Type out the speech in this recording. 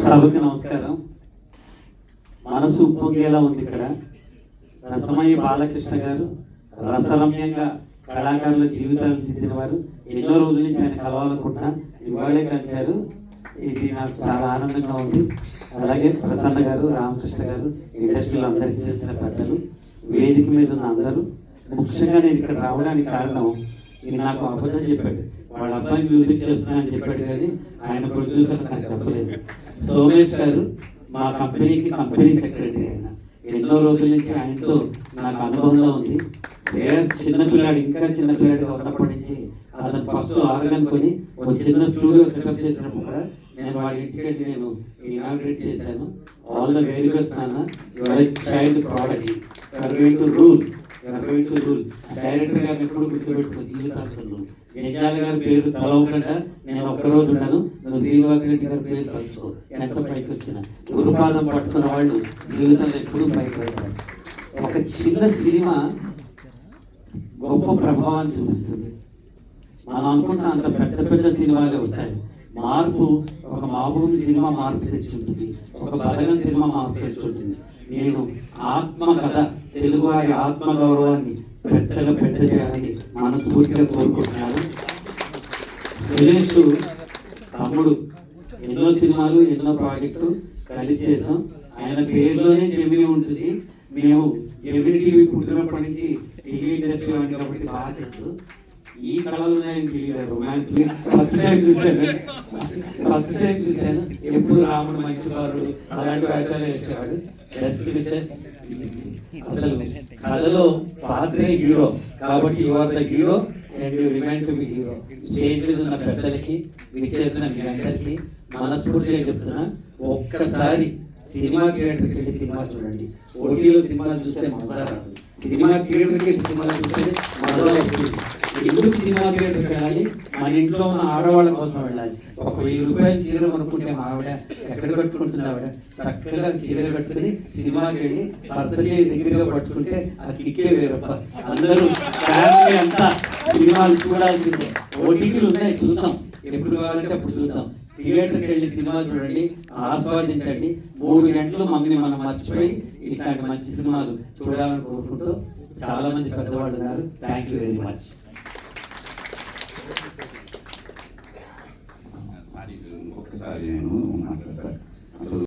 సభకి నమస్కారం. మనసు ఉప్పొంగేలా ఉంది ఇక్కడ. రసమయ్య బాలకృష్ణ గారు రసరమ్యంగా కళాకారుల జీవితాలు తీసిన వారు. ఎన్నో రోజుల నుంచి ఆయన కలవాలనుకుంటున్నా, ఇవాళే కలిశారు. ఇది నాకు చాలా ఆనందంగా ఉంది. అలాగే ప్రసన్న గారు, రామకృష్ణ గారు, ఇండస్ట్రీలో అందరికీ చేసిన పెద్దలు, వేదిక మీద ఉన్న అందరూ. ముఖ్యంగా నేను ఇక్కడ రావడానికి కారణం, ఇది నాకు అబద్ధం చెప్పాడు. వాళ్ళ అబ్బాయి మ్యూజిక్ చేస్తున్నానని చెప్పాడు, కానీ ఆయన ప్రొడ్యూసర్ నాకు చెప్పలేదు. సోమేష్ గారు మా కంపెనీకి కంపెనీ సెక్రటరీ. ఆయన ఎన్నో రోజుల నుంచి ఆయనతో నాకు అనుభవంలో ఉంది. చిన్నపిల్లాడు, ఇంకా చిన్నపిల్లాడిగా ఉన్నప్పటి నుంచి అతను ఫస్ట్ ఆర్గన్ కొని ఒక చిన్న స్టూడియో సెటప్ చేసినప్పుడు కూడా నేను వాళ్ళ ఇంటికి నేను ఇనాగ్రేట్ చేశాను. ఆల్ ద వెరీ బెస్ట్ నాన్న, your child product, your going to rule, your going to rule. Director గారిని ఎప్పుడు గుర్తుపెట్టుకుని జీవితాంతంలో యజ్ఞాల గారి పేరు తలవకుండా నేను ఒక్కరోజు ఉన్నాను. నువ్వు శ్రీనివాస రెడ్డి గారి పేరు తలుచుకో, ఎంత పైకి వచ్చిన గురుపాదం పట్టుకున్న వాళ్ళు జీవితంలో ఎప్పుడూ పైకి వెళ్తారు. ఒక చిన్న సినిమా గొప్ప ప్రభావాన్ని చూపిస్తుంది. మనం అనుకుంటున్న అంత పెద్ద పెద్ద సినిమాలే వస్తాయి. మార్పు ఒక మామూలు సినిమా మార్పు తెచ్చుంటుంది, ఒక బలగం సినిమా మార్పు తెచ్చుంటుంది. నేను ఆత్మకథ, తెలుగు వారి ఆత్మగౌరవాన్ని పెద్దగా పెద్ద చేయాలని మనస్ఫూర్తిగా కోరుకుంటున్నాను. సురేష్ తమ్ముడు ఎన్నో సినిమాలు, ఎన్నో ప్రాజెక్టులు కలిసి చేసాం. ఆయన పేరులోనే జెమిని ఉంటుంది. మేము జెమిని టీవీ పుట్టినప్పటి నుంచి టీవీ ఇండస్ట్రీలో ఉంది కాబట్టి బాగా తెలుసు. ఈ కళలు రొమాన్స్ ఫస్ట్ టైం చూశాను. ఎప్పుడు రాముడు మంచివారు అలాంటి వేషాలు వేసేవాడు. Best wishes. అసలు కథలో పాత్రే హీరో కాబట్టి you are the hero and you remain to be hero. Stage మీద ఉన్న పెద్దలకి, విచ్చేసిన మీ అందరికీ మనస్ఫూర్తిగా చెప్తున్నా, ఒక్కసారి సినిమా థియేటర్కి వెళ్ళి సినిమా చూడండి. ఓటీలో సినిమాలు చూస్తే మజా రాదు, సినిమా థియేటర్కి వెళ్ళి సినిమాలు చూస్తే మజా వస్తుంది. ఎందుకు సినిమా థియేటర్కి వెళ్ళాలి? మన ఇంట్లో ఉన్న ఆడవాళ్ళ కోసం వెళ్ళాలి. ఒక 1000 రూపాయలు చీర కొనుక్కుంటే మా ఆవిడ ఎక్కడ కట్టుకుంటుంది? ఆవిడ చక్కగా చీర కట్టుకుని సినిమాకి వెళ్ళి భర్త చేయి దగ్గరగా పట్టుకుంటే ఆ కిక్కే వేరప్ప. అందరూ ఫ్యామిలీ అంతా సినిమాలు చూడాల్సిందే. ఓటీటీలు ఉన్నాయి, చూద్దాం. ఎప్పుడు కావాలంటే అప్పుడు చూద్దాం. థియేటర్కి వెళ్ళి సినిమా చూడండి, ఆస్వాదించండి. 3 గంటలు మమ్మల్ని మనం మర్చిపోయి ఇట్లాంటి మంచి సినిమాలు చూడాలని కోరుకుంటూ, చాలా మంది పెద్దవాళ్ళు ఉన్నారు. Thank you very much. ఒకసారి నేను